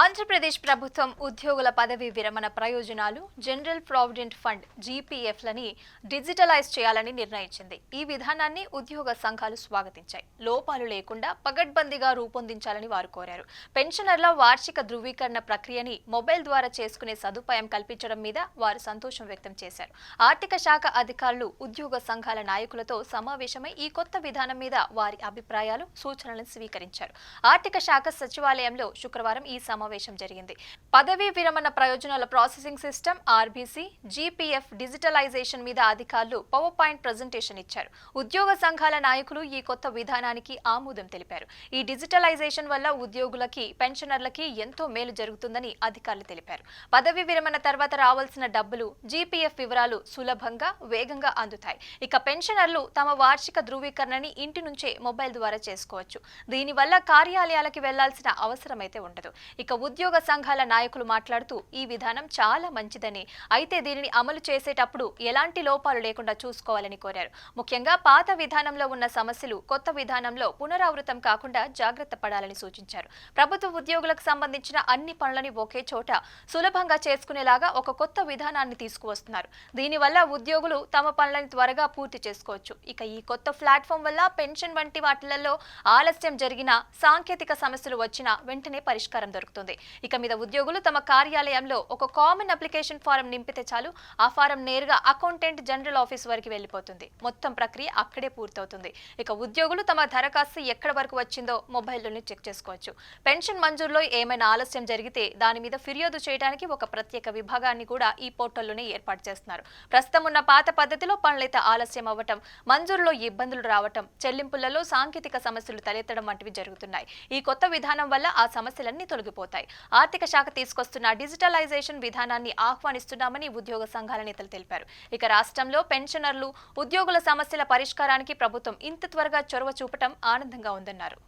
ఆంధ్రప్రదేశ్ ప్రభుత్వం ఉద్యోగుల పదవీ విరమణ ప్రయోజనాలు జనరల్ ప్రావిడెంట్ ఫండ్ జీపీఎఫ్లని డిజిటలైజ్ చేయాలని నిర్ణయించింది. ఈ విధానాన్ని ఉద్యోగ సంఘాలు స్వాగతించాయి. లోపాలు లేకుండా పగడ్బందీగా రూపొందించాలని వారు కోరారు. పెన్షనర్ల వార్షిక ధృవీకరణ ప్రక్రియని మొబైల్ ద్వారా చేసుకునే సదుపాయం కల్పించడం మీద వారు సంతోషం వ్యక్తం చేశారు. ఆర్థిక శాఖ అధికారులు ఉద్యోగ సంఘాల నాయకులతో సమావేశమై ఈ కొత్త విధానం మీద వారి అభిప్రాయాలు, సూచనలను స్వీకరించారు. ఆర్థిక శాఖ సచివాలయంలో శుక్రవారం ఈ సమావేశం జరిగింది. పదవీ విరమణ ప్రయోజనాల processing system RBC, GPF digitalization మీద అధికారులు పవర్ పాయింట్ ప్రెజెంటేషన్ ఇచ్చారు. ఉద్యోగ సంఘాల నాయకులు ఈ కొత్త విధానానికి ఆమోదం తెలిపారు. ఈ డిజిటలైజేషన్ వల్ల ఉద్యోగులకి, పెన్షనర్లకి ఎంతో మేలు జరుగుతుందని అధికారులు తెలిపారు. పదవీ విరమణ తర్వాత రావాల్సిన డబ్బులు, జీపీఎఫ్ వివరాలు సులభంగా, వేగంగా అందుతాయి. ఇక పెన్షనర్లు తమ వార్షిక ధృవీకరణని ఇంటి నుంచే మొబైల్ ద్వారా చేసుకోవచ్చు. దీనివల్ల కార్యాలయాలకి వెళ్లాల్సిన అవసరమైతే ఉండదు. ఇక ఉద్యోగ సంఘాల నాయకులు మాట్లాడుతూ ఈ విధానం చాలా మంచిదని, అయితే దీనిని అమలు చేసేటప్పుడు ఎలాంటి లోపాలు లేకుండా చూసుకోవాలని కోరారు. ముఖ్యంగా పాత విధానంలో ఉన్న సమస్యలు కొత్త విధానంలో పునరావృతం కాకుండా జాగ్రత్త పడాలని సూచించారు. ప్రభుత్వ ఉద్యోగులకు సంబంధించిన అన్ని పనులని ఒకే చోట సులభంగా చేసుకునేలాగా ఒక కొత్త విధానాన్ని తీసుకువస్తున్నారు. దీనివల్ల ఉద్యోగులు తమ పనులను త్వరగా పూర్తి చేసుకోవచ్చు. ఇక ఈ కొత్త ప్లాట్ఫామ్ వల్ల పెన్షన్ వంటి వాటిలలో ఆలస్యం జరిగినా, సాంకేతిక సమస్యలు వచ్చినా వెంటనే పరిష్కారం దొరుకుతుంది. ఇక మీద ఉద్యోగులు తమ కార్యాలయంలో ఒక కామన్ అప్లికేషన్ ఫారం నింపితే చాలు. ఆ ఫారం నేరుగా అకౌంటెంట్ జనరల్ ఆఫీస్ వరకు వెళ్ళిపోతుంది. మొత్తం ప్రక్రియ అక్కడే పూర్తవుతుంది. ఇక ఉద్యోగులు తమ దరఖాస్తు ఎక్కడి వరకు వచ్చిందో మొబైల్లోనే చెక్ చేసుకోవచ్చు. పెన్షన్ మంజూరులో ఏమైనా ఆలస్యం జరిగితే దాని మీద ఫిర్యాదు చేయడానికి ఒక ప్రత్యేక విభాగాన్ని కూడా ఈ పోర్టల్లోనే ఏర్పాటు చేస్తున్నారు. ప్రస్తుతం ఉన్న పాత పద్ధతిలో పనులైతే ఆలస్యం అవ్వటం, మంజూరులో ఇబ్బందులు రావటం, చెల్లింపులలో సాంకేతిక సమస్యలు తలెత్తడం వంటివి జరుగుతున్నాయి. ఈ కొత్త విధానం వల్ల ఆ సమస్యలన్నీ తొలగిపోతాయి. ఆర్థిక శాఖ తీసుకొస్తున్న డిజిటలైజేషన్ విధానాన్ని ఆహ్వానిస్తున్నామని ఉద్యోగ సంఘాల నేతలు తెలిపారు. ఇక రాష్ట్రంలో పెన్షనర్లు, ఉద్యోగుల సమస్యల పరిష్కారానికి ప్రభుత్వం ఇంత త్వరగా చొరవ చూపటం ఆనందంగా ఉందన్నారు.